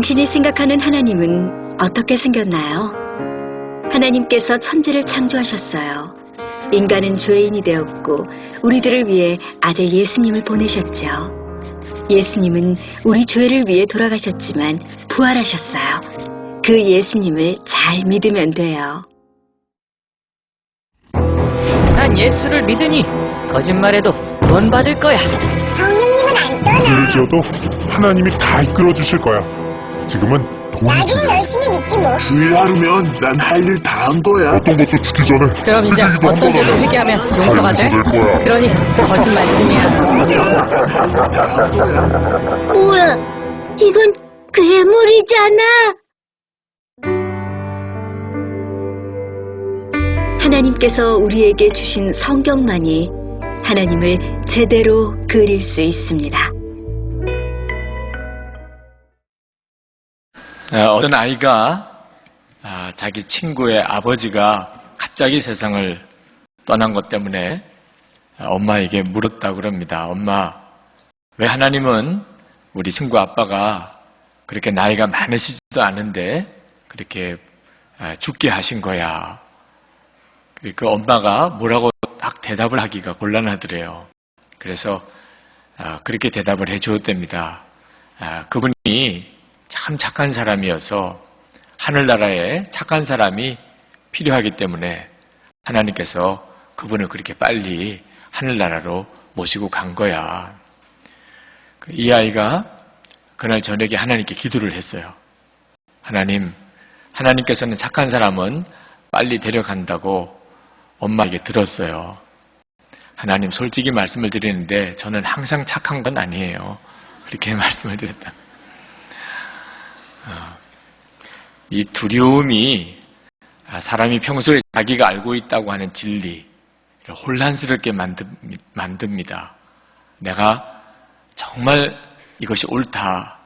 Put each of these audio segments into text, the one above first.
당신이 생각하는 하나님은 어떻게 생겼나요? 하나님께서 천지를 창조하셨어요. 인간은 죄인이 되었고 우리들을 위해 아들 예수님을 보내셨죠. 예수님은 우리 죄를 위해 돌아가셨지만 부활하셨어요. 그 예수님을 잘 믿으면 돼요. 난 예수를 믿으니 거짓말해도 돈 받을 거야. 성령님은 안 떠나. 죄를 지어도 하나님이 다 이끌어 주실 거야. 지금은 돈이 나중에 중요해. 열심히 믿지 뭐. 주일 하루면 난 할 일 다 한 거야. 어떤 것도 죽기 전에 그럼 이제 회개기도 한 어떤 번 죄를 하면 회개하면 다 용서가 돼? 용서될 거야. 그러니 거짓말뿐이야. 뭐야? 이건 괴물이잖아. 하나님께서 우리에게 주신 성경만이 하나님을 제대로 그릴 수 있습니다. 어떤 아이가 자기 친구의 아버지가 갑자기 세상을 떠난 것 때문에 엄마에게 물었다고 그럽니다. 엄마, 왜 하나님은 우리 친구 아빠가 그렇게 나이가 많으시지도 않은데 그렇게 죽게 하신 거야? 그 엄마가 뭐라고 딱 대답을 하기가 곤란하더래요. 그래서 그렇게 대답을 해주었답니다. 그분이 참 착한 사람이어서 하늘나라에 착한 사람이 필요하기 때문에 하나님께서 그분을 그렇게 빨리 하늘나라로 모시고 간 거야. 이 아이가 그날 저녁에 하나님께 기도를 했어요. 하나님께서는 착한 사람은 빨리 데려간다고 엄마에게 들었어요. 하나님, 솔직히 말씀을 드리는데 저는 항상 착한 건 아니에요. 그렇게 말씀을 드렸다. 이 두려움이 사람이 평소에 자기가 알고 있다고 하는 진리를 혼란스럽게 만듭니다. 내가 정말 이것이 옳다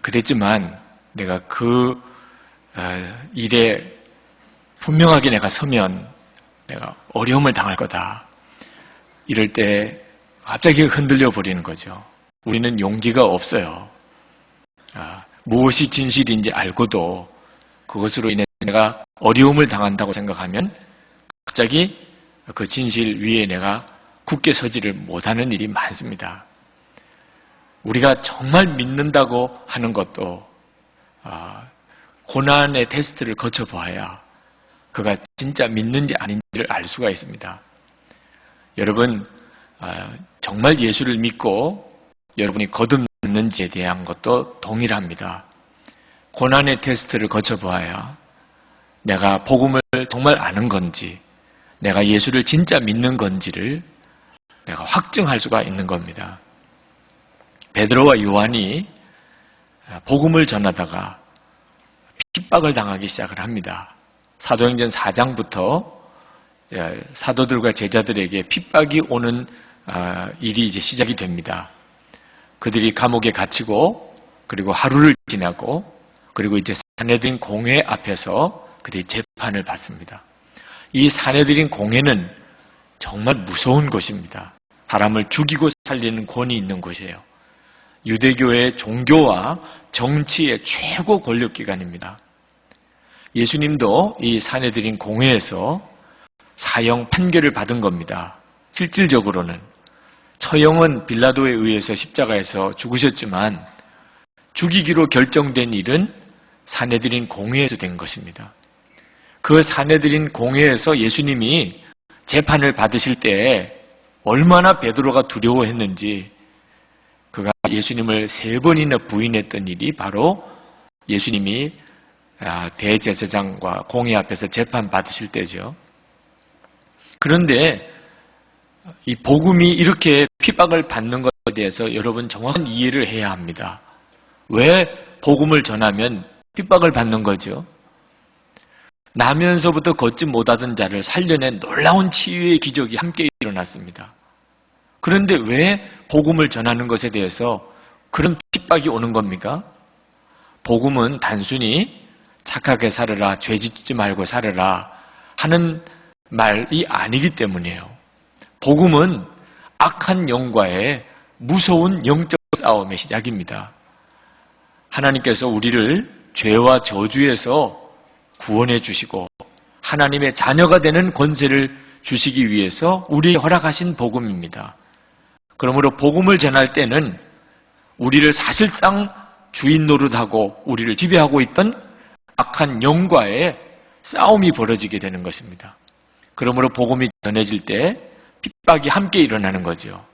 그랬지만 내가 그 일에 분명하게 내가 서면 내가 어려움을 당할 거다. 이럴 때 갑자기 흔들려 버리는 거죠. 우리는 용기가 없어요. 무엇이 진실인지 알고도 그것으로 인해 내가 어려움을 당한다고 생각하면 갑자기 그 진실 위에 내가 굳게 서지를 못하는 일이 많습니다. 우리가 정말 믿는다고 하는 것도 고난의 테스트를 거쳐봐야 그가 진짜 믿는지 아닌지를 알 수가 있습니다. 여러분, 정말 예수를 믿고 여러분이 거듭났는지에 대한 것도 동일합니다. 고난의 테스트를 거쳐보아야 내가 복음을 정말 아는 건지, 내가 예수를 진짜 믿는 건지를 내가 확증할 수가 있는 겁니다. 베드로와 요한이 복음을 전하다가 핍박을 당하기 시작을 합니다. 사도행전 4장부터 사도들과 제자들에게 핍박이 오는 일이 이제 시작이 됩니다. 그들이 감옥에 갇히고 그리고 하루를 지나고 그리고 이제 사내들인 공회 앞에서 그들이 재판을 받습니다. 이 사내들인 공회는 정말 무서운 곳입니다. 사람을 죽이고 살리는 권위 있는 곳이에요. 유대교의 종교와 정치의 최고 권력기관입니다. 예수님도 이 사내들인 공회에서 사형 판결을 받은 겁니다. 실질적으로는 처형은 빌라도에 의해서 십자가에서 죽으셨지만 죽이기로 결정된 일은 사내들인 공회에서 된 것입니다. 그 사내들인 공회에서 예수님이 재판을 받으실 때 얼마나 베드로가 두려워했는지 그가 예수님을 3번이나 부인했던 일이 바로 예수님이 대제사장과 공회 앞에서 재판 받으실 때죠. 그런데 이 복음이 이렇게 핍박을 받는 것에 대해서 여러분 정확한 이해를 해야 합니다. 왜 복음을 전하면 핍박을 받는 거죠? 나면서부터 걷지 못하던 자를 살려낸 놀라운 치유의 기적이 함께 일어났습니다. 그런데 왜 복음을 전하는 것에 대해서 그런 핍박이 오는 겁니까? 복음은 단순히 착하게 살아라, 죄 짓지 말고 살아라 하는 말이 아니기 때문이에요. 복음은 악한 영과의 무서운 영적 싸움의 시작입니다. 하나님께서 우리를 죄와 저주에서 구원해 주시고 하나님의 자녀가 되는 권세를 주시기 위해서 우리에게 허락하신 복음입니다. 그러므로 복음을 전할 때는 우리를 사실상 주인 노릇하고 우리를 지배하고 있던 악한 영과의 싸움이 벌어지게 되는 것입니다. 그러므로 복음이 전해질 때 핍박이 함께 일어나는 거죠.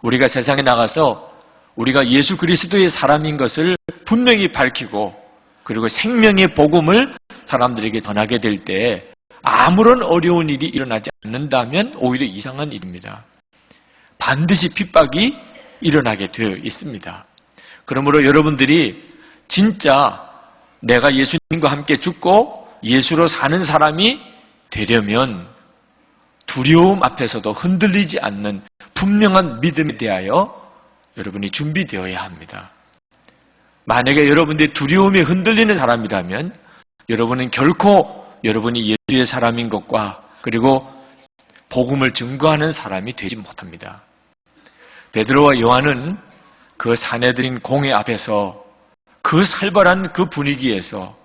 우리가 세상에 나가서 우리가 예수 그리스도의 사람인 것을 분명히 밝히고 그리고 생명의 복음을 사람들에게 전하게 될 때 아무런 어려운 일이 일어나지 않는다면 오히려 이상한 일입니다. 반드시 핍박이 일어나게 되어 있습니다. 그러므로 여러분들이 진짜 내가 예수님과 함께 죽고 예수로 사는 사람이 되려면 두려움 앞에서도 흔들리지 않는 분명한 믿음에 대하여 여러분이 준비되어야 합니다. 만약에 여러분들이 두려움에 흔들리는 사람이라면 여러분은 결코 여러분이 예수의 사람인 것과 그리고 복음을 증거하는 사람이 되지 못합니다. 베드로와 요한은 그 사내들인 공회 앞에서 그 살벌한 그 분위기에서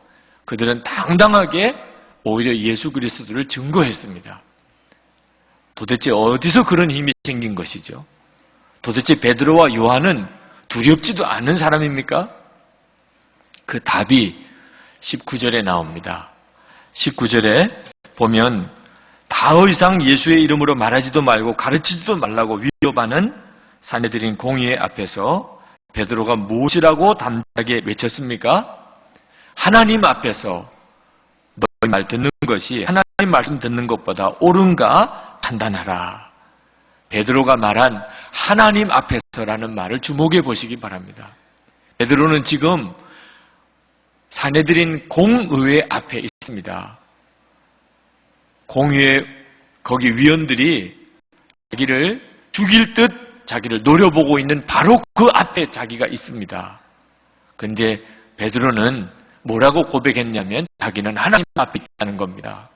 그들은 당당하게 오히려 예수 그리스도를 증거했습니다. 도대체 어디서 그런 힘이 생긴 것이죠? 도대체 베드로와 요한은 두렵지도 않은 사람입니까? 그 답이 19절에 나옵니다. 19절에 보면 더 이상 예수의 이름으로 말하지도 말고 가르치지도 말라고 위협하는 사내들인 공회 앞에서 베드로가 무엇이라고 담대하게 외쳤습니까? 하나님 앞에서 너희 말 듣는 것이 하나님 말씀 듣는 것보다 옳은가 판단하라. 베드로가 말한 하나님 앞에서라는 말을 주목해 보시기 바랍니다. 베드로는 지금 사내들인 공의회 앞에 있습니다. 공의회 거기 위원들이 자기를 죽일 듯 자기를 노려보고 있는 바로 그 앞에 자기가 있습니다. 그런데 베드로는 뭐라고 고백했냐면 자기는 하나님 앞에 있다는 겁니다.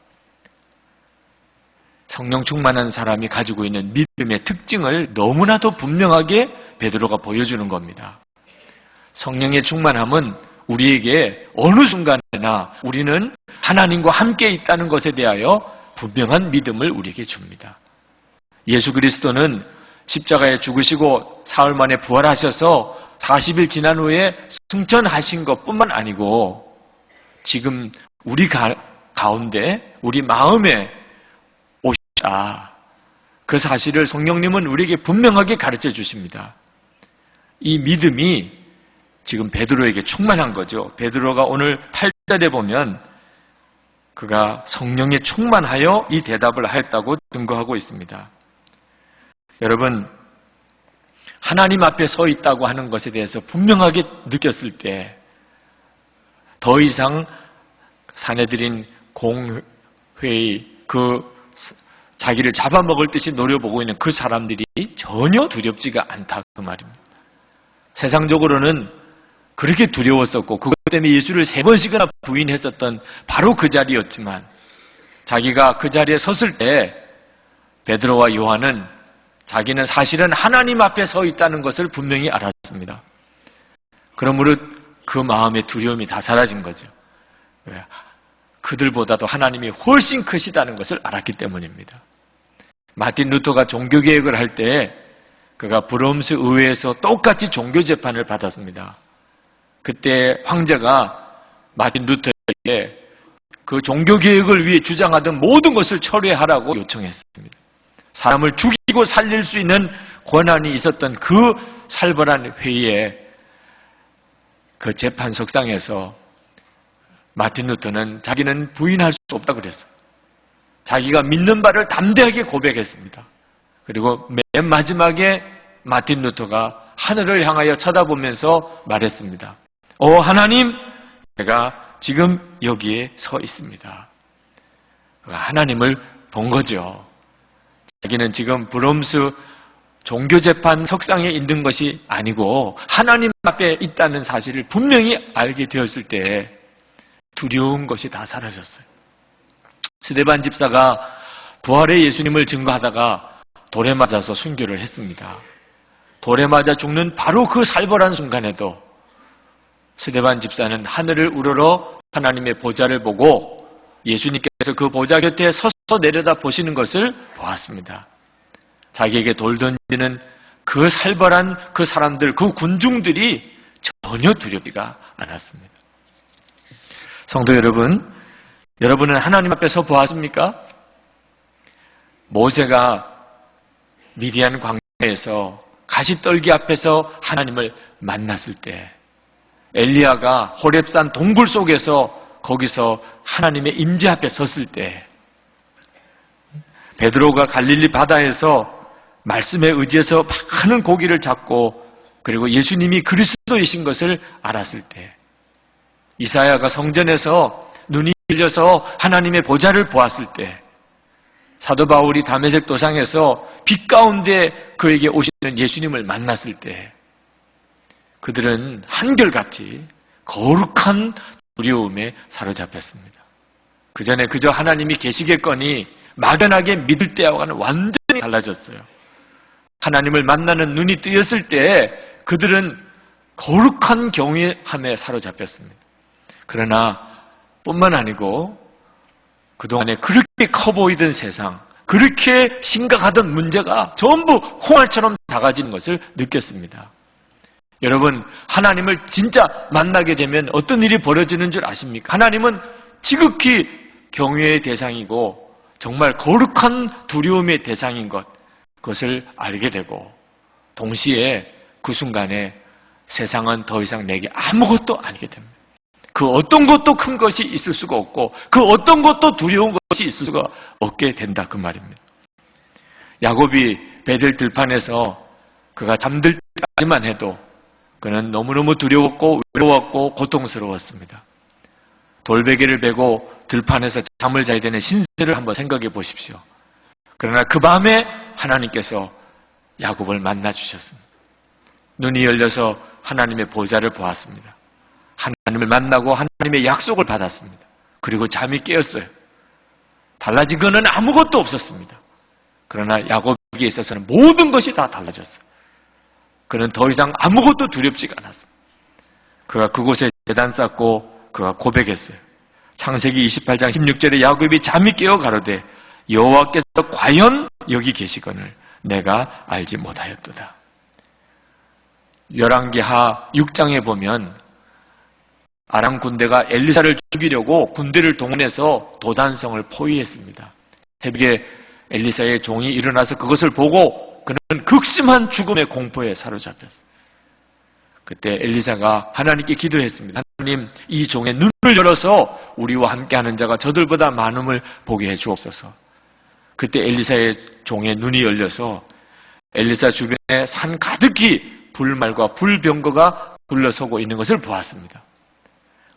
성령 충만한 사람이 가지고 있는 믿음의 특징을 너무나도 분명하게 베드로가 보여주는 겁니다. 성령의 충만함은 우리에게 어느 순간에나 우리는 하나님과 함께 있다는 것에 대하여 분명한 믿음을 우리에게 줍니다. 예수 그리스도는 십자가에 죽으시고 사흘 만에 부활하셔서 40일 지난 후에 승천하신 것뿐만 아니고 지금 우리 가운데 우리 마음에 오셨다. 그 사실을 성령님은 우리에게 분명하게 가르쳐 주십니다. 이 믿음이 지금 베드로에게 충만한 거죠. 베드로가 오늘 8절에 보면 그가 성령에 충만하여 이 대답을 하였다고 증거하고 있습니다. 여러분, 하나님 앞에 서 있다고 하는 것에 대해서 분명하게 느꼈을 때 더 이상 사내들인 공회의 그 자기를 잡아먹을 듯이 노려보고 있는 그 사람들이 전혀 두렵지가 않다 그 말입니다. 세상적으로는 그렇게 두려웠었고 그것 때문에 예수를 3번씩이나 부인했었던 바로 그 자리였지만 자기가 그 자리에 섰을 때 베드로와 요한은 자기는 사실은 하나님 앞에 서 있다는 것을 분명히 알았습니다. 그러므로 그 마음의 두려움이 다 사라진 거죠. 왜? 그들보다도 하나님이 훨씬 크시다는 것을 알았기 때문입니다. 마틴 루터가 종교개혁을 할 때 그가 브롬스 의회에서 똑같이 종교재판을 받았습니다. 그때 황제가 마틴 루터에게 그 종교개혁을 위해 주장하던 모든 것을 철회하라고 요청했습니다. 사람을 죽이고 살릴 수 있는 권한이 있었던 그 살벌한 회의에 그 재판석상에서 마틴 루터는 자기는 부인할 수 없다고 그랬어요. 자기가 믿는 바를 담대하게 고백했습니다. 그리고 맨 마지막에 마틴 루터가 하늘을 향하여 쳐다보면서 말했습니다. 하나님, 제가 지금 여기에 서 있습니다. 하나님을 본 거죠. 자기는 지금 브롬스 종교재판 석상에 있는 것이 아니고 하나님 앞에 있다는 사실을 분명히 알게 되었을 때 두려운 것이 다 사라졌어요. 스데반 집사가 부활의 예수님을 증거하다가 돌에 맞아서 순교를 했습니다. 돌에 맞아 죽는 바로 그 살벌한 순간에도 스데반 집사는 하늘을 우러러 하나님의 보좌를 보고 예수님께서 그 보좌 곁에 서서 내려다 보시는 것을 보았습니다. 자기에게 돌 던지는 그 살벌한 그 사람들, 그 군중들이 전혀 두렵지가 않았습니다. 성도 여러분, 여러분은 하나님 앞에서 보았습니까? 모세가 미디안 광야에서 가시떨기 앞에서 하나님을 만났을 때, 엘리야가 호렙산 동굴 속에서 거기서 하나님의 임재 앞에 섰을 때, 베드로가 갈릴리 바다에서 말씀에 의지해서 많은 고기를 잡고 그리고 예수님이 그리스도이신 것을 알았을 때, 이사야가 성전에서 눈이 열려서 하나님의 보좌를 보았을 때, 사도 바울이 다메섹 도상에서 빛 가운데 그에게 오시는 예수님을 만났을 때, 그들은 한결같이 거룩한 두려움에 사로잡혔습니다. 그 전에 그저 하나님이 계시겠거니 막연하게 믿을 때와는 완전히 달라졌어요. 하나님을 만나는 눈이 뜨였을 때 그들은 거룩한 경외함에 사로잡혔습니다. 그러나 뿐만 아니고 그동안에 그렇게 커 보이던 세상, 그렇게 심각하던 문제가 전부 홍알처럼 작아지는 것을 느꼈습니다. 여러분, 하나님을 진짜 만나게 되면 어떤 일이 벌어지는 줄 아십니까? 하나님은 지극히 경외의 대상이고 정말 거룩한 두려움의 대상인 것, 그것을 알게 되고 동시에 그 순간에 세상은 더 이상 내게 아무것도 아니게 됩니다. 그 어떤 것도 큰 것이 있을 수가 없고 그 어떤 것도 두려운 것이 있을 수가 없게 된다, 그 말입니다. 야곱이 베델 들판에서 그가 잠들 때까지만 해도 그는 너무너무 두려웠고 외로웠고 고통스러웠습니다. 돌베개를 베고 들판에서 잠을 자야 되는 신세를 한번 생각해 보십시오. 그러나 그 밤에 하나님께서 야곱을 만나 주셨습니다. 눈이 열려서 하나님의 보좌를 보았습니다. 하나님을 만나고 하나님의 약속을 받았습니다. 그리고 잠이 깨었어요. 달라진 것은 아무것도 없었습니다. 그러나 야곱에게 있어서는 모든 것이 다 달라졌어요. 그는 더 이상 아무것도 두렵지가 않았습니다. 그가 그곳에 제단 쌓고 그가 고백했어요. 창세기 28장 16절에 야곱이 잠이 깨어 가로되 여호와께서 과연 여기 계시거늘 내가 알지 못하였도다. 열왕기하 6장에 보면 아람 군대가 엘리사를 죽이려고 군대를 동원해서 도단성을 포위했습니다. 새벽에 엘리사의 종이 일어나서 그것을 보고 그는 극심한 죽음의 공포에 사로잡혔어요. 그때 엘리사가 하나님께 기도했습니다. 하나님, 이 종의 눈을 열어서 우리와 함께하는 자가 저들보다 많음을 보게 해 주옵소서. 그때 엘리사의 종의 눈이 열려서 엘리사 주변에 산 가득히 불말과 불병거가 둘러서고 있는 것을 보았습니다.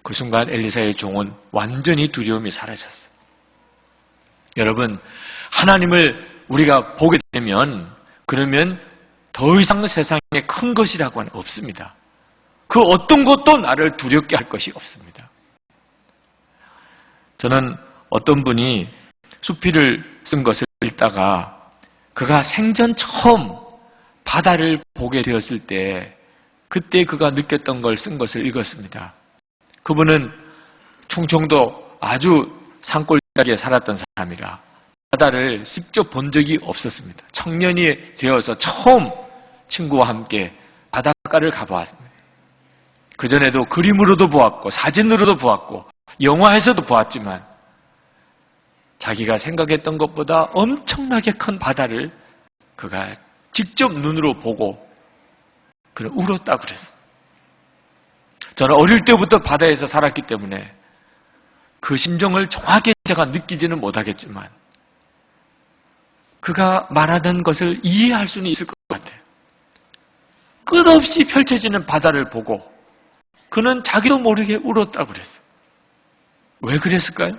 그 순간 엘리사의 종은 완전히 두려움이 사라졌어요. 여러분, 하나님을 우리가 보게 되면 그러면 더 이상 세상에 큰 것이라고는 없습니다. 그 어떤 것도 나를 두렵게 할 것이 없습니다. 저는 어떤 분이 수필을 쓴 것을 읽다가 그가 생전 처음 바다를 보게 되었을 때 그때 그가 느꼈던 걸 쓴 것을 읽었습니다. 그분은 충청도 아주 산골짜기에 살았던 사람이라 바다를 직접 본 적이 없었습니다. 청년이 되어서 처음 친구와 함께 바닷가를 가보았습니다. 그전에도 그림으로도 보았고 사진으로도 보았고 영화에서도 보았지만 자기가 생각했던 것보다 엄청나게 큰 바다를 그가 직접 눈으로 보고 그는 울었다고 그랬어요. 저는 어릴 때부터 바다에서 살았기 때문에 그 심정을 정확히 제가 느끼지는 못하겠지만 그가 말하던 것을 이해할 수는 있을 것 같아요. 끝없이 펼쳐지는 바다를 보고 그는 자기도 모르게 울었다고 그랬어요. 왜 그랬을까요?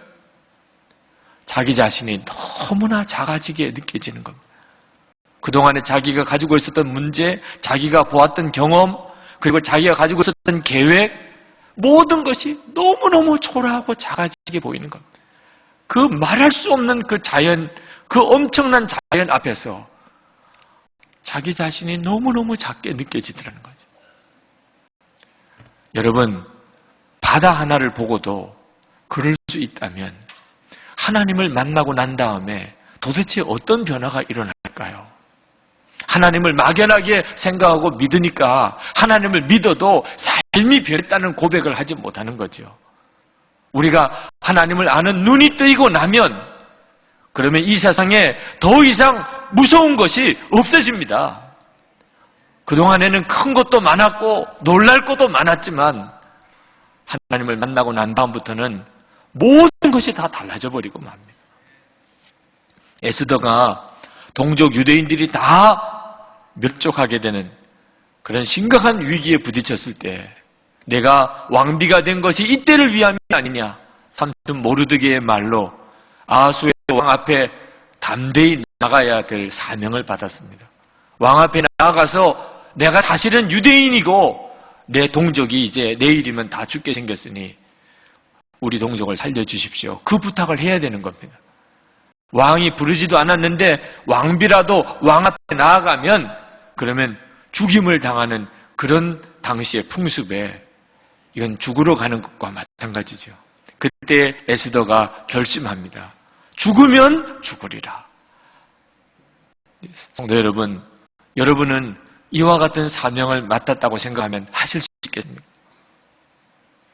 자기 자신이 너무나 작아지게 느껴지는 겁니다. 그동안에 자기가 가지고 있었던 문제, 자기가 보았던 경험, 그리고 자기가 가지고 있었던 계획, 모든 것이 너무너무 초라하고 작아지게 보이는 겁니다. 그 말할 수 없는 그 자연, 그 엄청난 자연 앞에서 자기 자신이 너무너무 작게 느껴지더라는 거죠. 여러분, 바다 하나를 보고도 그럴 수 있다면 하나님을 만나고 난 다음에 도대체 어떤 변화가 일어날까요? 하나님을 막연하게 생각하고 믿으니까 하나님을 믿어도 삶이 변했다는 고백을 하지 못하는 거죠. 우리가 하나님을 아는 눈이 뜨이고 나면 그러면 이 세상에 더 이상 무서운 것이 없어집니다. 그동안에는 큰 것도 많았고 놀랄 것도 많았지만 하나님을 만나고 난 다음부터는 모든 것이 다 달라져 버리고 맙니다. 에스더가 동족 유대인들이 다 멸족하게 되는 그런 심각한 위기에 부딪혔을 때 내가 왕비가 된 것이 이때를 위함이 아니냐. 삼촌 모르드게의 말로 아하수의 왕 앞에 담대히 나가야 될 사명을 받았습니다. 왕 앞에 나가서 내가 사실은 유대인이고 내 동족이 이제 내일이면 다 죽게 생겼으니 우리 동족을 살려주십시오. 그 부탁을 해야 되는 겁니다. 왕이 부르지도 않았는데 왕비라도 왕 앞에 나아가면 그러면 죽임을 당하는 그런 당시의 풍습에 이건 죽으러 가는 것과 마찬가지죠. 그때 에스더가 결심합니다. 죽으면 죽으리라. 성도 여러분, 여러분은 이와 같은 사명을 맡았다고 생각하면 하실 수 있겠습니까?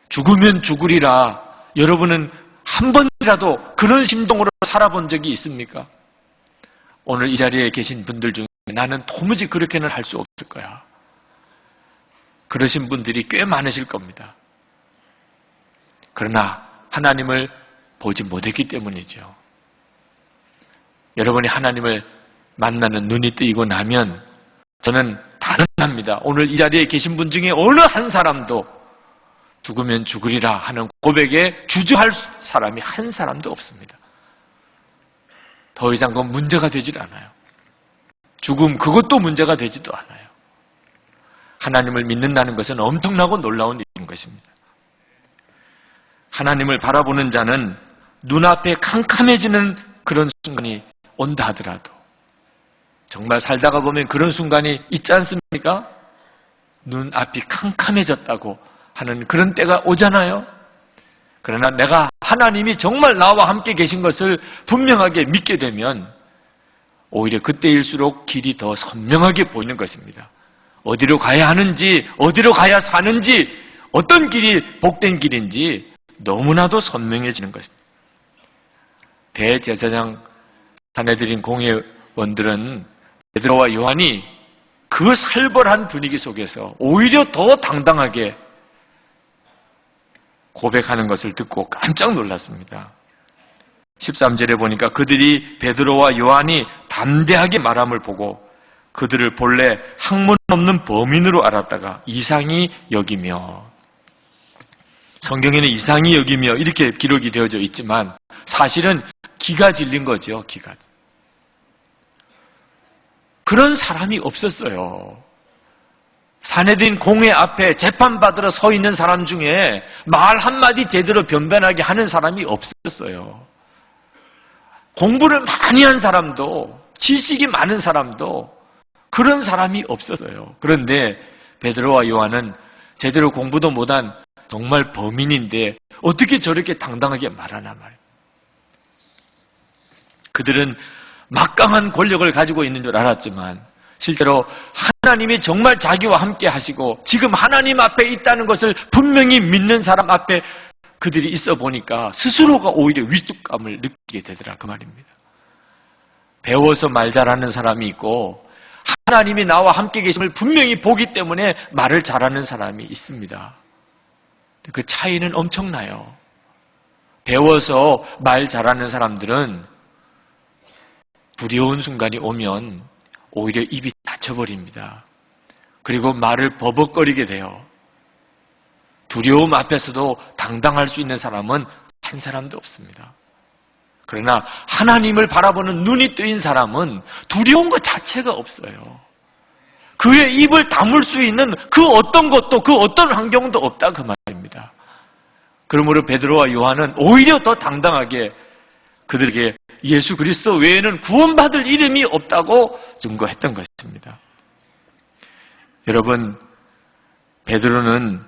죽으면 죽으리라. 여러분은 한 번이라도 그런 심동으로 살아본 적이 있습니까? 오늘 이 자리에 계신 분들 중에 나는 도무지 그렇게는 할 수 없을 거야. 그러신 분들이 꽤 많으실 겁니다. 그러나 하나님을 보지 못했기 때문이죠. 여러분이 하나님을 만나는 눈이 뜨이고 나면 저는 단언합니다. 오늘 이 자리에 계신 분 중에 어느 한 사람도 죽으면 죽으리라 하는 고백에 주저할 사람이 한 사람도 없습니다. 더 이상 그건 문제가 되질 않아요. 죽음 그것도 문제가 되지도 않아요. 하나님을 믿는다는 것은 엄청나고 놀라운 일인 것입니다. 하나님을 바라보는 자는 눈앞에 캄캄해지는 그런 순간이 온다 하더라도 정말 살다가 보면 그런 순간이 있지 않습니까? 눈앞이 캄캄해졌다고 하는 그런 때가 오잖아요. 그러나 내가 하나님이 정말 나와 함께 계신 것을 분명하게 믿게 되면 오히려 그때일수록 길이 더 선명하게 보이는 것입니다. 어디로 가야 하는지, 어디로 가야 사는지, 어떤 길이 복된 길인지 너무나도 선명해지는 것입니다. 대제사장 사내들인 공회원들은 베드로와 요한이 그 살벌한 분위기 속에서 오히려 더 당당하게 고백하는 것을 듣고 깜짝 놀랐습니다. 13절에 보니까 그들이 베드로와 요한이 담대하게 말함을 보고 그들을 본래 학문 없는 범인으로 알았다가 이상히 여기며, 성경에는 이상히 여기며 이렇게 기록이 되어져 있지만 사실은 기가 질린 거죠. 기가. 그런 사람이 없었어요. 사내들인 공회 앞에 재판받으러 서 있는 사람 중에 말 한마디 제대로 변변하게 하는 사람이 없었어요. 공부를 많이 한 사람도, 지식이 많은 사람도 그런 사람이 없었어요. 그런데 베드로와 요한은 제대로 공부도 못한 정말 범인인데 어떻게 저렇게 당당하게 말하나 말이에요. 그들은 막강한 권력을 가지고 있는 줄 알았지만 실제로 하나님이 정말 자기와 함께 하시고 지금 하나님 앞에 있다는 것을 분명히 믿는 사람 앞에 그들이 있어 보니까 스스로가 오히려 위축감을 느끼게 되더라 그 말입니다. 배워서 말 잘하는 사람이 있고 하나님이 나와 함께 계심을 분명히 보기 때문에 말을 잘하는 사람이 있습니다. 그 차이는 엄청나요. 배워서 말 잘하는 사람들은 두려운 순간이 오면 오히려 입이 닫혀버립니다. 그리고 말을 버벅거리게 돼요. 두려움 앞에서도 당당할 수 있는 사람은 한 사람도 없습니다. 그러나 하나님을 바라보는 눈이 뜨인 사람은 두려운 것 자체가 없어요. 그의 입을 다물 수 있는 그 어떤 것도 그 어떤 환경도 없다 그 말입니다. 그러므로 베드로와 요한은 오히려 더 당당하게 그들에게 예수 그리스도 외에는 구원받을 이름이 없다고 증거했던 것입니다. 여러분, 베드로는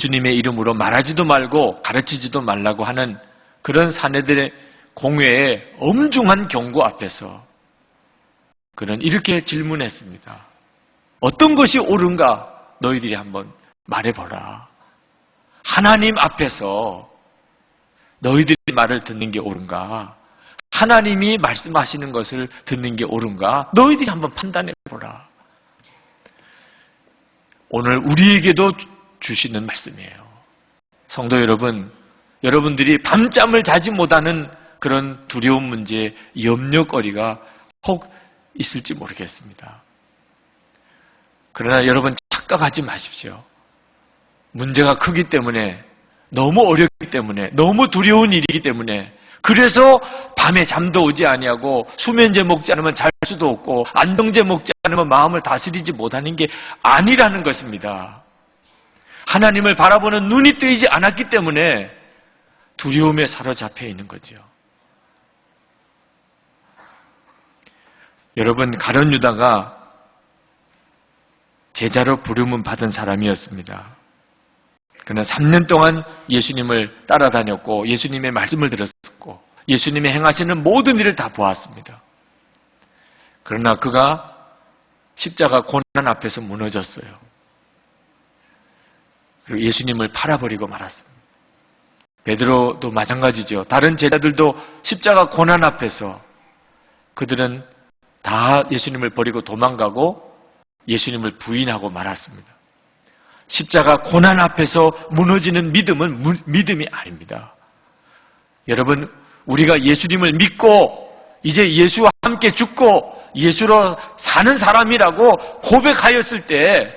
예수님의 이름으로 말하지도 말고 가르치지도 말라고 하는 그런 사내들의 공회의 엄중한 경고 앞에서 그는 이렇게 질문했습니다. 어떤 것이 옳은가 너희들이 한번 말해보라. 하나님 앞에서 너희들이 말을 듣는 게 옳은가? 하나님이 말씀하시는 것을 듣는 게 옳은가? 너희들이 한번 판단해보라. 오늘 우리에게도 주시는 말씀이에요. 성도 여러분, 여러분들이 밤잠을 자지 못하는 그런 두려운 문제, 염려거리가 혹 있을지 모르겠습니다. 그러나 여러분 착각하지 마십시오. 문제가 크기 때문에, 너무 어렵기 때문에, 너무 두려운 일이기 때문에, 그래서 밤에 잠도 오지 아니하고 수면제 먹지 않으면 잘 수도 없고 안정제 먹지 않으면 마음을 다스리지 못하는 게 아니라는 것입니다. 하나님을 바라보는 눈이 뜨이지 않았기 때문에 두려움에 사로잡혀 있는 거죠. 여러분, 가룟 유다가 제자로 부름을 받은 사람이었습니다. 그는 3년 동안 예수님을 따라다녔고 예수님의 말씀을 들었고 예수님의 행하시는 모든 일을 다 보았습니다. 그러나 그가 십자가 고난 앞에서 무너졌어요. 그리고 예수님을 팔아버리고 말았습니다. 베드로도 마찬가지죠. 다른 제자들도 십자가 고난 앞에서 그들은 다 예수님을 버리고 도망가고 예수님을 부인하고 말았습니다. 십자가 고난 앞에서 무너지는 믿음은 믿음이 아닙니다. 여러분, 우리가 예수님을 믿고 이제 예수와 함께 죽고 예수로 사는 사람이라고 고백하였을 때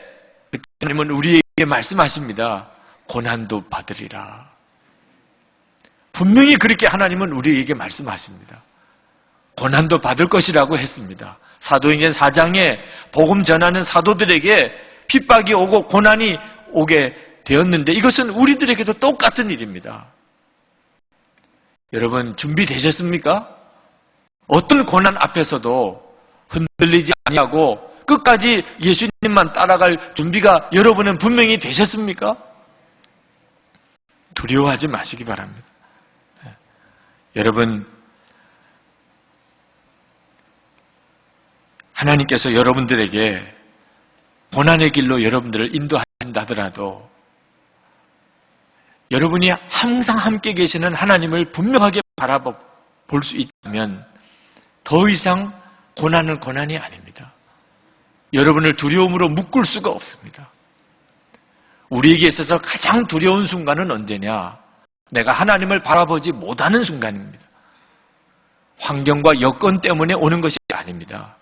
하나님은 우리에게 말씀하십니다. 고난도 받으리라. 분명히 그렇게 하나님은 우리에게 말씀하십니다. 고난도 받을 것이라고 했습니다. 사도행전 4장에 복음 전하는 사도들에게 핍박이 오고 고난이 오게 되었는데 이것은 우리들에게도 똑같은 일입니다. 여러분, 준비되셨습니까? 어떤 고난 앞에서도 흔들리지 아니하고 끝까지 예수님만 따라갈 준비가 여러분은 분명히 되셨습니까? 두려워하지 마시기 바랍니다. 여러분, 하나님께서 여러분들에게 고난의 길로 여러분들을 인도하신다 하더라도 여러분이 항상 함께 계시는 하나님을 분명하게 바라볼 수 있다면 더 이상 고난은 고난이 아닙니다. 여러분을 두려움으로 묶을 수가 없습니다. 우리에게 있어서 가장 두려운 순간은 언제냐? 내가 하나님을 바라보지 못하는 순간입니다. 환경과 여건 때문에 오는 것이 아닙니다.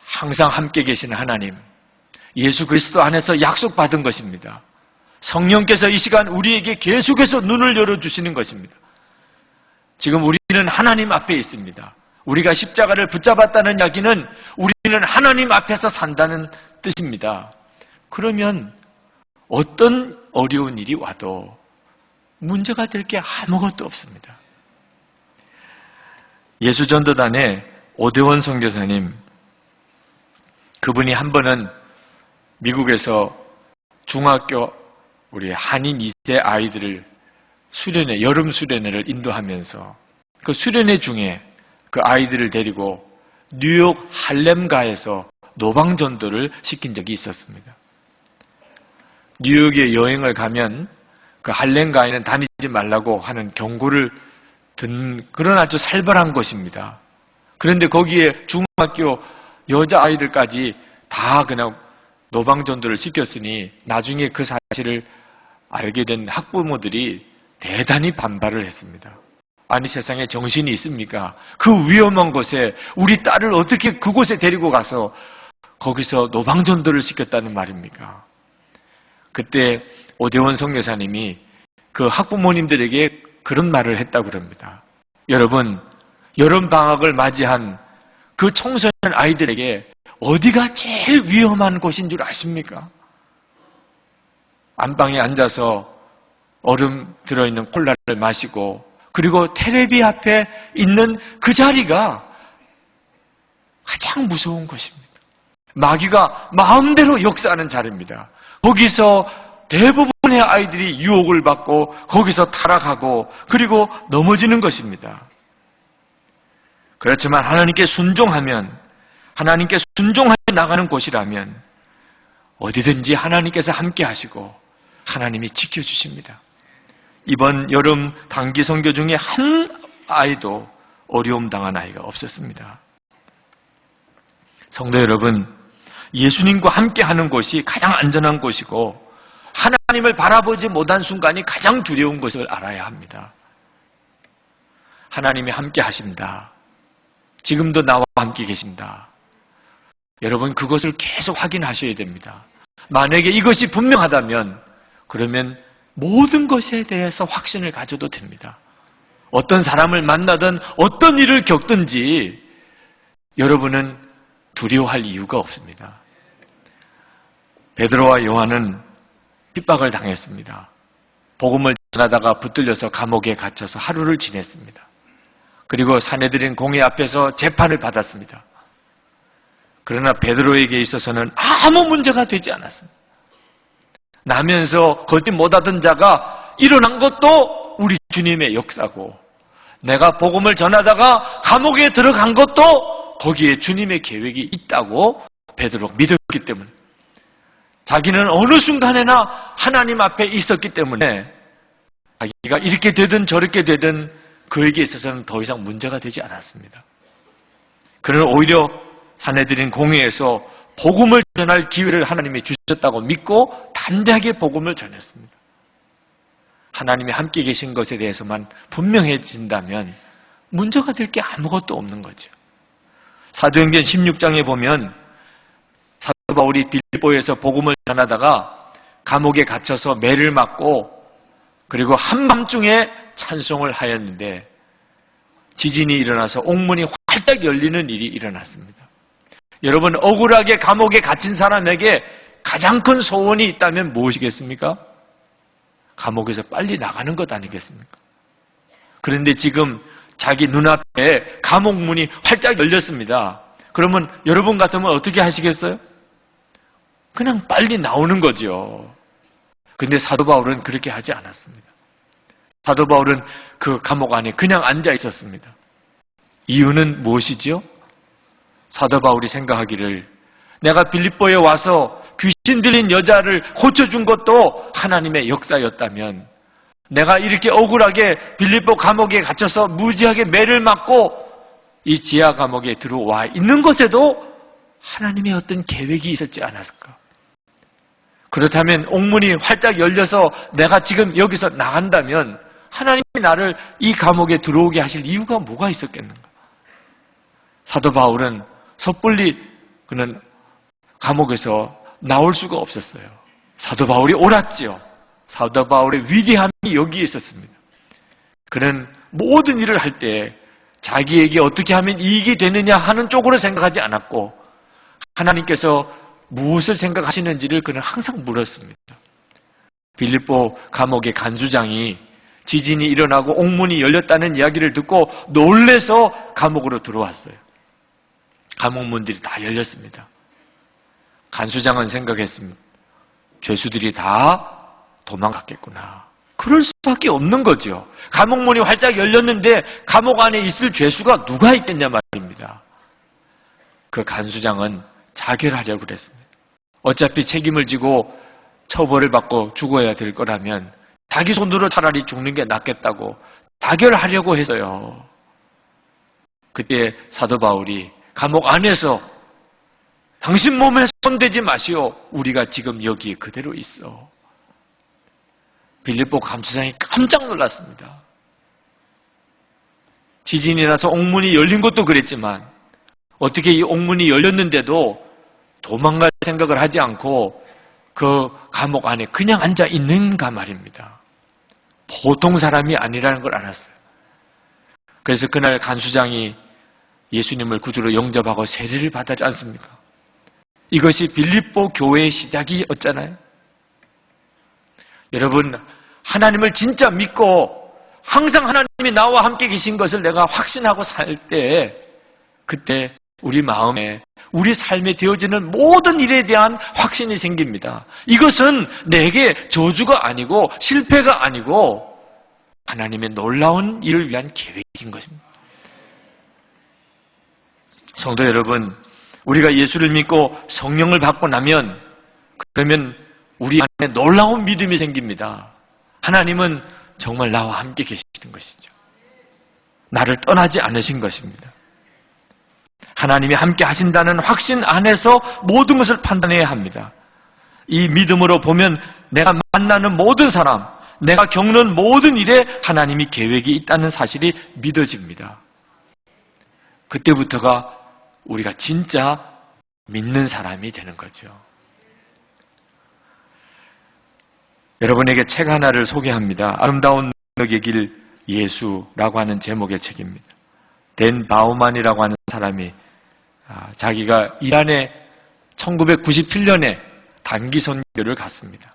항상 함께 계시는 하나님, 예수 그리스도 안에서 약속받은 것입니다. 성령께서 이 시간 우리에게 계속해서 눈을 열어주시는 것입니다. 지금 우리는 하나님 앞에 있습니다. 우리가 십자가를 붙잡았다는 이야기는 우리는 하나님 앞에서 산다는 뜻입니다. 그러면 어떤 어려운 일이 와도 문제가 될 게 아무것도 없습니다. 예수전도단의 오대원 선교사님, 그분이 한 번은 미국에서 중학교 우리 한인 2세 아이들을 수련회, 여름 수련회를 인도하면서 그 수련회 중에 그 아이들을 데리고 뉴욕 할렘가에서 노방전도를 시킨 적이 있었습니다. 뉴욕에 여행을 가면 그 할렘가에는 다니지 말라고 하는 경고를 듣는 그런 아주 살벌한 곳입니다. 그런데 거기에 중학교 여자아이들까지 다 그냥 노방전도를 시켰으니 나중에 그 사실을 알게 된 학부모들이 대단히 반발을 했습니다. 아니, 세상에 정신이 있습니까? 그 위험한 곳에 우리 딸을 어떻게 그곳에 데리고 가서 거기서 노방전도를 시켰다는 말입니까? 그때 오대원 선교사님이 그 학부모님들에게 그런 말을 했다고 그럽니다. 여러분, 여름방학을 맞이한 그 청소년 아이들에게 어디가 제일 위험한 곳인 줄 아십니까? 안방에 앉아서 얼음 들어있는 콜라를 마시고 그리고 테레비 앞에 있는 그 자리가 가장 무서운 곳입니다. 마귀가 마음대로 역사하는 자리입니다. 거기서 대부분의 아이들이 유혹을 받고 거기서 타락하고 그리고 넘어지는 것입니다. 그렇지만 하나님께 순종하면, 하나님께 순종하여 나가는 곳이라면 어디든지 하나님께서 함께 하시고 하나님이 지켜주십니다. 이번 여름 단기 선교 중에 한 아이도 어려움 당한 아이가 없었습니다. 성도 여러분, 예수님과 함께 하는 곳이 가장 안전한 곳이고 하나님을 바라보지 못한 순간이 가장 두려운 것을 알아야 합니다. 하나님이 함께 하신다. 지금도 나와 함께 계신다. 여러분, 그것을 계속 확인하셔야 됩니다. 만약에 이것이 분명하다면 그러면 모든 것에 대해서 확신을 가져도 됩니다. 어떤 사람을 만나든 어떤 일을 겪든지 여러분은 두려워할 이유가 없습니다. 베드로와 요한은 핍박을 당했습니다. 복음을 전하다가 붙들려서 감옥에 갇혀서 하루를 지냈습니다. 그리고 사내들인 공회 앞에서 재판을 받았습니다. 그러나 베드로에게 있어서는 아무 문제가 되지 않았습니다. 나면서 걷지 못하던 자가 일어난 것도 우리 주님의 역사고, 내가 복음을 전하다가 감옥에 들어간 것도 거기에 주님의 계획이 있다고 베드로가 믿었기 때문에, 자기는 어느 순간에나 하나님 앞에 있었기 때문에 자기가 이렇게 되든 저렇게 되든 그에게 있어서는 더 이상 문제가 되지 않았습니다. 그는 오히려 사내들인 공회에서 복음을 전할 기회를 하나님이 주셨다고 믿고 담대하게 복음을 전했습니다. 하나님이 함께 계신 것에 대해서만 분명해진다면 문제가 될 게 아무것도 없는 거죠. 사도행전 16장에 보면 사도 바울이 빌립보에서 복음을 전하다가 감옥에 갇혀서 매를 맞고 그리고 한밤중에 찬송을 하였는데 지진이 일어나서 옥문이 활짝 열리는 일이 일어났습니다. 여러분, 억울하게 감옥에 갇힌 사람에게 가장 큰 소원이 있다면 무엇이겠습니까? 감옥에서 빨리 나가는 것 아니겠습니까? 그런데 지금 자기 눈앞에 감옥 문이 활짝 열렸습니다. 그러면 여러분 같으면 어떻게 하시겠어요? 그냥 빨리 나오는 거죠. 근데 사도 바울은 그렇게 하지 않았습니다. 사도 바울은 그 감옥 안에 그냥 앉아 있었습니다. 이유는 무엇이죠? 사도 바울이 생각하기를, 내가 빌립보에 와서 귀신 들린 여자를 고쳐준 것도 하나님의 역사였다면, 내가 이렇게 억울하게 빌립보 감옥에 갇혀서 무지하게 매를 맞고 이 지하 감옥에 들어와 있는 것에도 하나님의 어떤 계획이 있었지 않았을까? 그렇다면 옥문이 활짝 열려서 내가 지금 여기서 나간다면 하나님이 나를 이 감옥에 들어오게 하실 이유가 뭐가 있었겠는가? 사도 바울은 섣불리 그는 감옥에서 나올 수가 없었어요. 사도 바울이 옳았지요. 사도 바울의 위대함이 여기에 있었습니다. 그는 모든 일을 할 때 자기에게 어떻게 하면 이익이 되느냐 하는 쪽으로 생각하지 않았고 하나님께서 무엇을 생각하시는지를 그는 항상 물었습니다. 빌립보 감옥의 간수장이 지진이 일어나고 옥문이 열렸다는 이야기를 듣고 놀래서 감옥으로 들어왔어요. 감옥 문들이 다 열렸습니다. 간수장은 생각했습니다. 죄수들이 다 도망갔겠구나. 그럴 수밖에 없는 거죠. 감옥 문이 활짝 열렸는데 감옥 안에 있을 죄수가 누가 있겠냐 말입니다. 그 간수장은 자결하려고 그랬습니다. 어차피 책임을 지고 처벌을 받고 죽어야 될 거라면 자기 손으로 차라리 죽는 게 낫겠다고 자결하려고 했어요. 그때 사도 바울이 감옥 안에서 당신 몸에 손대지 마시오. 우리가 지금 여기에 그대로 있어. 빌립보 감수장이 깜짝 놀랐습니다. 지진이 나서 옥문이 열린 것도 그랬지만 어떻게 이 옥문이 열렸는데도 도망갈 생각을 하지 않고 그 감옥 안에 그냥 앉아 있는가 말입니다. 보통 사람이 아니라는 걸 알았어요. 그래서 그날 간수장이 예수님을 구주로 영접하고 세례를 받았지 않습니까? 이것이 빌립보 교회의 시작이었잖아요. 여러분, 하나님을 진짜 믿고 항상 하나님이 나와 함께 계신 것을 내가 확신하고 살 때, 그때 우리 마음에 우리 삶에 되어지는 모든 일에 대한 확신이 생깁니다. 이것은 내게 저주가 아니고 실패가 아니고 하나님의 놀라운 일을 위한 계획인 것입니다. 성도 여러분, 우리가 예수를 믿고 성령을 받고 나면 그러면 우리 안에 놀라운 믿음이 생깁니다. 하나님은 정말 나와 함께 계시는 것이죠. 나를 떠나지 않으신 것입니다. 하나님이 함께 하신다는 확신 안에서 모든 것을 판단해야 합니다. 이 믿음으로 보면 내가 만나는 모든 사람, 내가 겪는 모든 일에 하나님이 계획이 있다는 사실이 믿어집니다. 그때부터가 우리가 진짜 믿는 사람이 되는 거죠. 여러분에게 책 하나를 소개합니다. 아름다운 능력의 길 예수라고 하는 제목의 책입니다. 댄 바우만이라고 하는 사람이 자기가 이란에 1997년에 단기 선교를 갔습니다.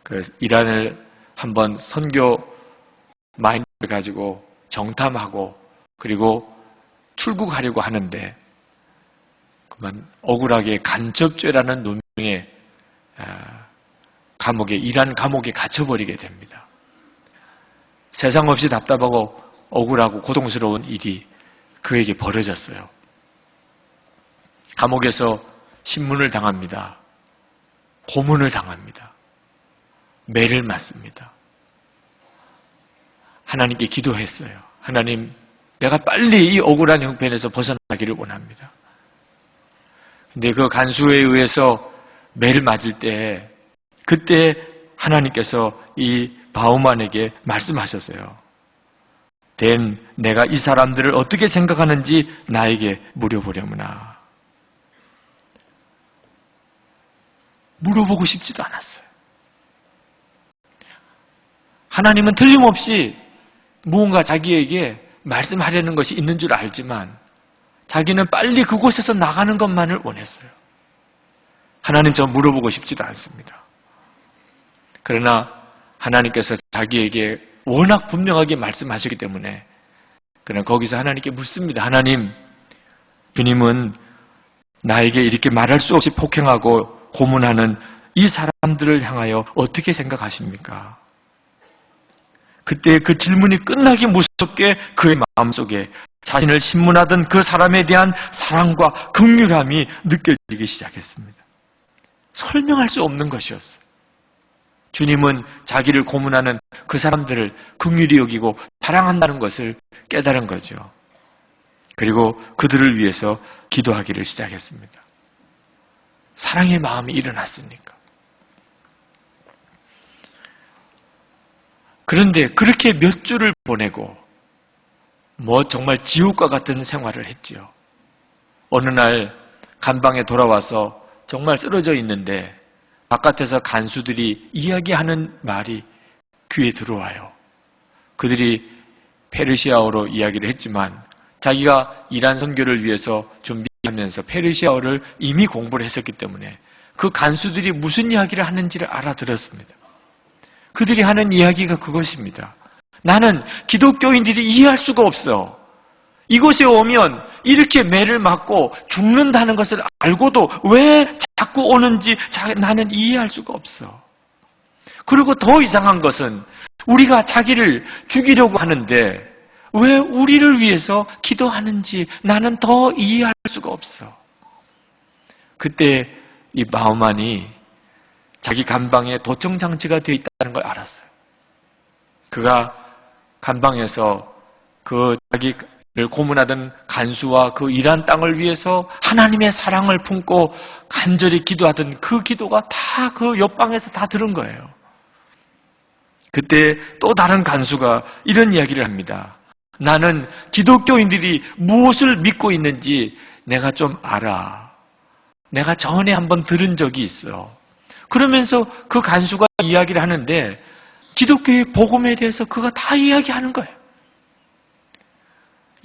그 이란을 한번 선교 마인드를 가지고 정탐하고 그리고 출국하려고 하는데 그만 억울하게 간첩죄라는 누명의 감옥에 이란 감옥에 갇혀버리게 됩니다. 세상 없이 답답하고 억울하고 고통스러운 일이 그에게 벌어졌어요. 감옥에서 신문을 당합니다. 고문을 당합니다. 매를 맞습니다. 하나님께 기도했어요. 하나님, 내가 빨리 이 억울한 형편에서 벗어나기를 원합니다. 근데 그 간수에 의해서 매를 맞을 때 그때 하나님께서 이 바우만에게 말씀하셨어요. 댄, 내가 이 사람들을 어떻게 생각하는지 나에게 물어보려무나. 물어보고 싶지도 않았어요. 하나님은 틀림없이 무언가 자기에게 말씀하려는 것이 있는 줄 알지만 자기는 빨리 그곳에서 나가는 것만을 원했어요. 하나님, 저 물어보고 싶지도 않습니다. 그러나 하나님께서 자기에게 워낙 분명하게 말씀하시기 때문에 그냥 거기서 하나님께 묻습니다. 하나님, 주님은 나에게 이렇게 말할 수 없이 폭행하고 고문하는 이 사람들을 향하여 어떻게 생각하십니까? 그때 그 질문이 끝나기 무섭게 그의 마음속에 자신을 신문하던 그 사람에 대한 사랑과 긍휼함이 느껴지기 시작했습니다. 설명할 수 없는 것이었어요. 주님은 자기를 고문하는 그 사람들을 긍휼히 여기고 사랑한다는 것을 깨달은 거죠. 그리고 그들을 위해서 기도하기를 시작했습니다. 사랑의 마음이 일어났으니까. 그런데 그렇게 몇 주를 보내고 정말 지옥과 같은 생활을 했지요. 어느 날 간방에 돌아와서 정말 쓰러져 있는데 바깥에서 간수들이 이야기하는 말이 귀에 들어와요. 그들이 페르시아어로 이야기를 했지만 자기가 이란 선교를 위해서 준비하면서 페르시아어를 이미 공부를 했었기 때문에 그 간수들이 무슨 이야기를 하는지를 알아들었습니다. 그들이 하는 이야기가 그것입니다. 나는 기독교인들이 이해할 수가 없어. 이곳에 오면 이렇게 매를 맞고 죽는다는 것을 알고도 왜 자꾸 오는지 나는 이해할 수가 없어. 그리고 더 이상한 것은 우리가 자기를 죽이려고 하는데 왜 우리를 위해서 기도하는지 나는 더 이해할 수가 없어. 그때 이 바우만이 자기 간방에 도청장치가 되어 있다는 걸 알았어요. 그가 간방에서 그 자기를 고문하던 간수와 그 이란 땅을 위해서 하나님의 사랑을 품고 간절히 기도하던 그 기도가 다 그 옆방에서 다 들은 거예요. 그때 또 다른 간수가 이런 이야기를 합니다. 나는 기독교인들이 무엇을 믿고 있는지 내가 좀 알아. 내가 전에 한번 들은 적이 있어. 그러면서 그 간수가 이야기를 하는데 기독교의 복음에 대해서 그가 다 이야기하는 거예요.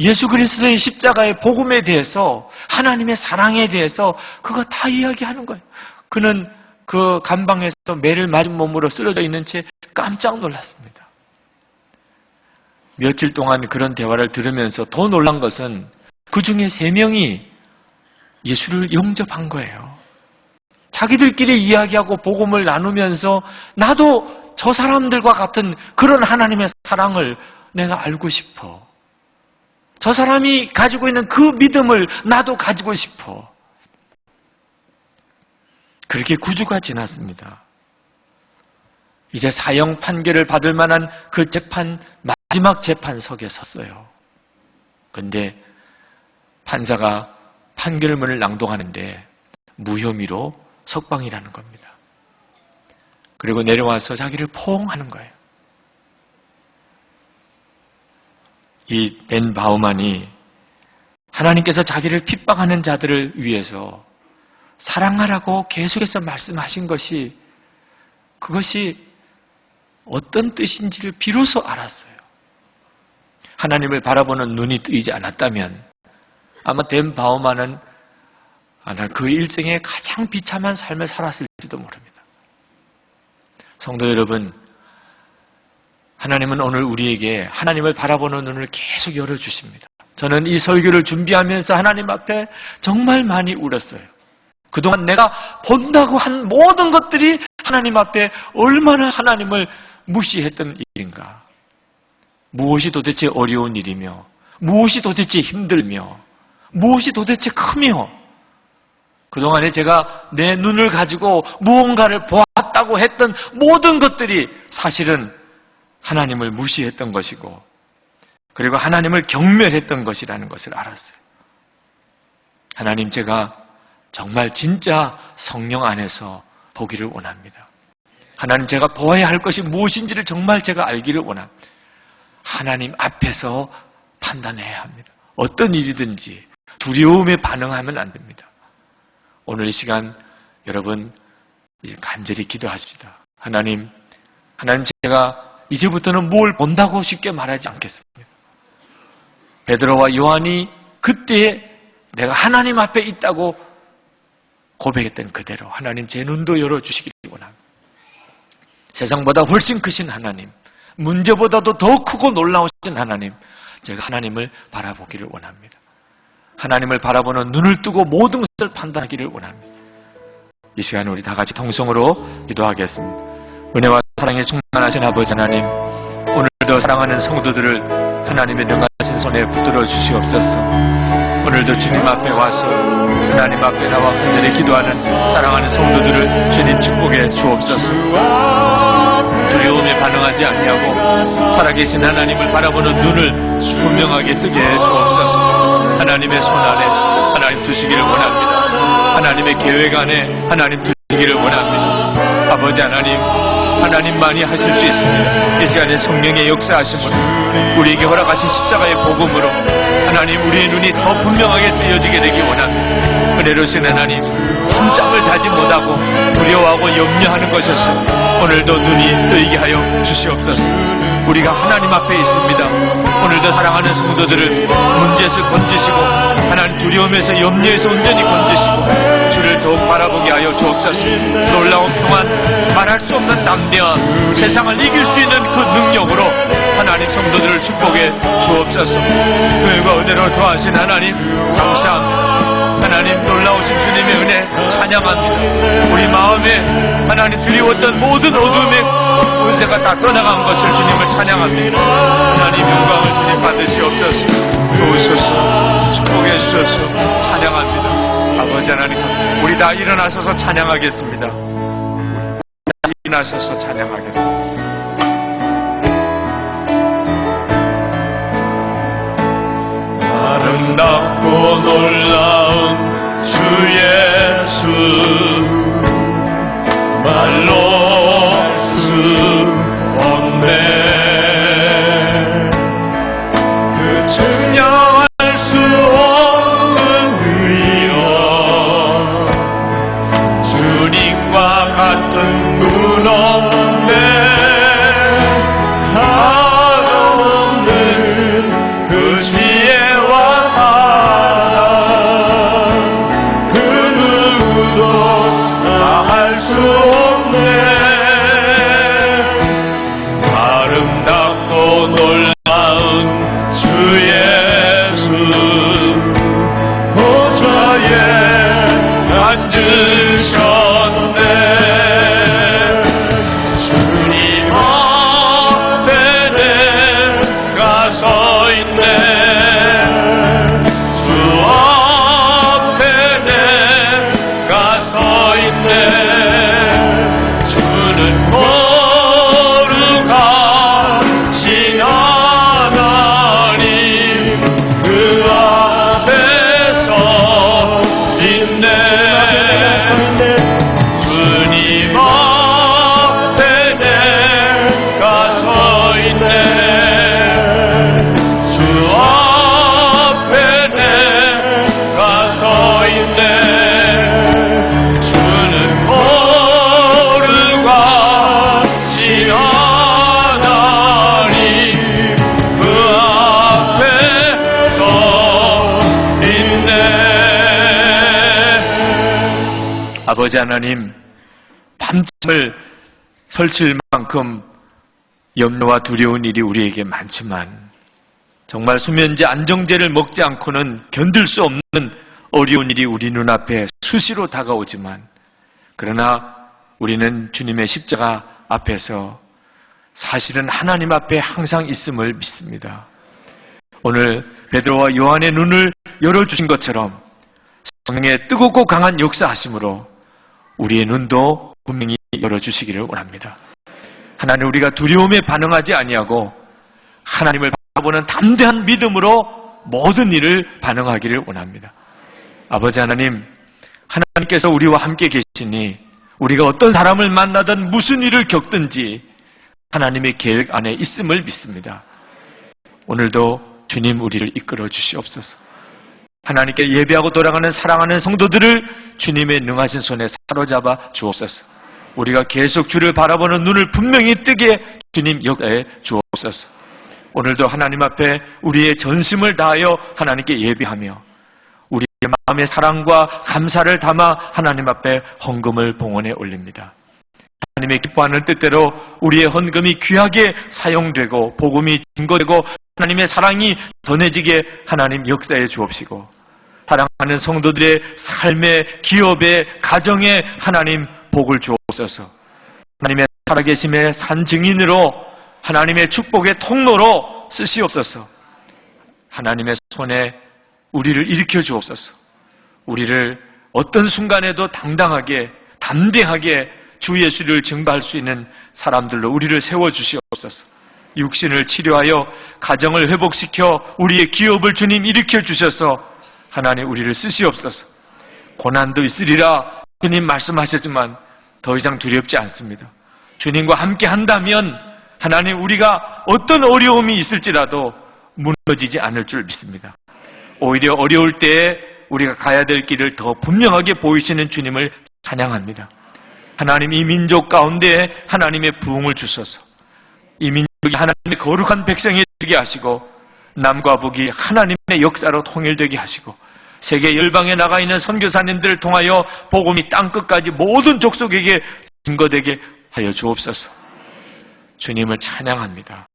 예수 그리스도의 십자가의 복음에 대해서 하나님의 사랑에 대해서 그가 다 이야기하는 거예요. 그는 그 간방에서 매를 맞은 몸으로 쓰러져 있는 채 깜짝 놀랐습니다. 며칠 동안 그런 대화를 들으면서 더 놀란 것은 그 중에 3명이 예수를 영접한 거예요. 자기들끼리 이야기하고 복음을 나누면서 나도 저 사람들과 같은 그런 하나님의 사랑을 내가 알고 싶어. 저 사람이 가지고 있는 그 믿음을 나도 가지고 싶어. 그렇게 9주가 지났습니다. 이제 사형 판결을 받을 만한 그 재판, 마지막 재판석에 섰어요. 근데 판사가 판결문을 낭독하는데 무혐의로 석방이라는 겁니다. 그리고 내려와서 자기를 포옹하는 거예요. 이 벤 바우만이 하나님께서 자기를 핍박하는 자들을 위해서 사랑하라고 계속해서 말씀하신 것이, 그것이 어떤 뜻인지를 비로소 알았어요. 하나님을 바라보는 눈이 뜨이지 않았다면 아마 벤 바우만은 그 일생에 가장 비참한 삶을 살았을지도 모릅니다. 성도 여러분, 하나님은 오늘 우리에게 하나님을 바라보는 눈을 계속 열어주십니다. 저는 이 설교를 준비하면서 하나님 앞에 정말 많이 울었어요. 그동안 내가 본다고 한 모든 것들이 하나님 앞에 얼마나 하나님을 무시했던 일인가. 무엇이 도대체 어려운 일이며, 무엇이 도대체 힘들며, 무엇이 도대체 크며, 그동안에 제가 내 눈을 가지고 무언가를 보았다고 했던 모든 것들이 사실은 하나님을 무시했던 것이고, 그리고 하나님을 경멸했던 것이라는 것을 알았어요. 하나님, 제가 정말 진짜 성령 안에서 보기를 원합니다. 하나님, 제가 보아야 할 것이 무엇인지를 정말 제가 알기를 원합니다. 하나님 앞에서 판단해야 합니다. 어떤 일이든지 두려움에 반응하면 안 됩니다. 오늘 이 시간 여러분 간절히 기도하십시다. 하나님, 제가 이제부터는 뭘 본다고 쉽게 말하지 않겠습니다. 베드로와 요한이 그때 내가 하나님 앞에 있다고 고백했던 그대로 하나님 제 눈도 열어주시기를 원합니다. 세상보다 훨씬 크신 하나님, 문제보다도 더 크고 놀라우신 하나님, 제가 하나님을 바라보기를 원합니다. 하나님을 바라보는 눈을 뜨고 모든 것을 판단하기를 원합니다. 이 시간에 우리 다 같이 통성으로 기도하겠습니다. 은혜와 사랑에 충만하신 아버지 하나님, 오늘도 사랑하는 성도들을 하나님의 능하신 손에 붙들어 주시옵소서. 오늘도 주님 앞에 와서 하나님 앞에 나와 간절히 기도하는 사랑하는 성도들을 주님 축복해 주옵소서. 두려움에 반응하지 아니하고 살아계신 하나님을 바라보는 눈을 분명하게 뜨게 해 주옵소서. 하나님의 손 안에 하나님 두시기를 원합니다. 하나님의 계획 안에 하나님 두시기를 원합니다. 아버지 하나님만이 하실 수 있습니다. 이 시간에 성령의 역사하심으로 우리에게 허락하신 십자가의 복음으로 하나님, 우리의 눈이 더 분명하게 뜨여지게 되기 원합니다. 은혜로우신 하나님, 꼼짝을 자지 못하고 두려워하고 염려하는 것에서 오늘도 눈이 뜨이게 하여 주시옵소서. 우리가 하나님 앞에 있습니다. 오늘도 사랑하는 성도들을 문제에서 건지시고 하나님 두려움에서 염려에서 온전히 건지시고 주를 더욱 바라보게 하여 주옵소서. 놀라운 평안, 말할 수 없는 담대함, 세상을 이길 수 있는 그 능력으로 하나님 성도들을 축복해 주옵소서. 교회가 은혜로 도와주신 하나님 감사합니다. 하나님, 놀라우신 주님의 은혜 찬양합니다. 우리 마음에 하나님 드리웠던 모든 어둠의 권세가 다 떠나간 것을 주님을 찬양합니다. 하나님 영광을 주님 받으시옵소서. 도우소서, 축복해 주소서. 찬양합니다. 아버지 하나님, 우리 다 일어나셔서 찬양하겠습니다. 일어나셔서 찬양하겠습니다. 아름답고 놀라운 주 예수, 말로 수 없네. 그 증명할 수 없는 위엄, 주님과 같은 눈 없네. 그 지혜와 사랑, 그 아버지 하나님, 밤잠을 설칠 만큼 염려와 두려운 일이 우리에게 많지만 정말 수면제 안정제를 먹지 않고는 견딜 수 없는 어려운 일이 우리 눈앞에 수시로 다가오지만 그러나 우리는 주님의 십자가 앞에서 사실은 하나님 앞에 항상 있음을 믿습니다. 오늘 베드로와 요한의 눈을 열어주신 것처럼 성령의 뜨겁고 강한 역사하심으로 우리의 눈도 분명히 열어주시기를 원합니다. 하나님, 우리가 두려움에 반응하지 아니하고 하나님을 바라보는 담대한 믿음으로 모든 일을 반응하기를 원합니다. 아버지 하나님, 하나님께서 우리와 함께 계시니 우리가 어떤 사람을 만나든 무슨 일을 겪든지 하나님의 계획 안에 있음을 믿습니다. 오늘도 주님 우리를 이끌어 주시옵소서. 하나님께 예배하고 돌아가는 사랑하는 성도들을 주님의 능하신 손에 사로잡아 주옵소서. 우리가 계속 주를 바라보는 눈을 분명히 뜨게 주님 역사해 주옵소서. 오늘도 하나님 앞에 우리의 전심을 다하여 하나님께 예배하며 우리의 마음의 사랑과 감사를 담아 하나님 앞에 헌금을 봉헌해 올립니다. 하나님의 기뻐하는 뜻대로 우리의 헌금이 귀하게 사용되고 복음이 증거되고 하나님의 사랑이 전해지게 하나님 역사해 주옵시고 사랑하는 성도들의 삶의 기업의 가정에 하나님 복을 주옵소서. 하나님의 살아계심의 산 증인으로 하나님의 축복의 통로로 쓰시옵소서. 하나님의 손에 우리를 일으켜 주옵소서. 우리를 어떤 순간에도 당당하게 담대하게 주 예수를 증거할 수 있는 사람들로 우리를 세워주시옵소서. 육신을 치료하여 가정을 회복시켜 우리의 기업을 주님 일으켜 주셔서 하나님 우리를 쓰시옵소서. 고난도 있으리라 주님 말씀하셨지만 더 이상 두렵지 않습니다. 주님과 함께 한다면 하나님 우리가 어떤 어려움이 있을지라도 무너지지 않을 줄 믿습니다. 오히려 어려울 때에 우리가 가야 될 길을 더 분명하게 보이시는 주님을 찬양합니다. 하나님 이 민족 가운데 하나님의 부흥을 주셔서 이 민족이 하나님의 거룩한 백성이 되게 하시고 남과 북이 하나님의 역사로 통일되게 하시고 세계 열방에 나가 있는 선교사님들을 통하여 복음이 땅끝까지 모든 족속에게 증거되게 하여 주옵소서. 주님을 찬양합니다.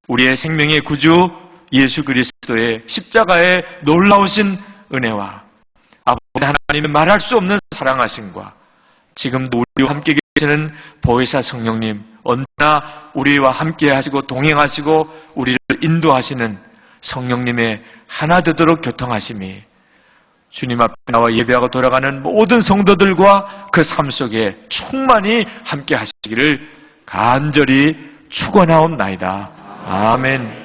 우리의 생명의 구주 예수 그리스도의 십자가의 놀라우신 은혜와 아버지 하나님의 말할 수 없는 사랑하심과 지금도 우리와 함께 계시는 보혜사 성령님 언제나 우리와 함께 하시고 동행하시고 우리를 인도하시는 성령님의 하나 되도록 교통하심이 주님 앞에 나와 예배하고 돌아가는 모든 성도들과 그 삶 속에 충만히 함께 하시기를 간절히 축원하옵나이다. 아멘.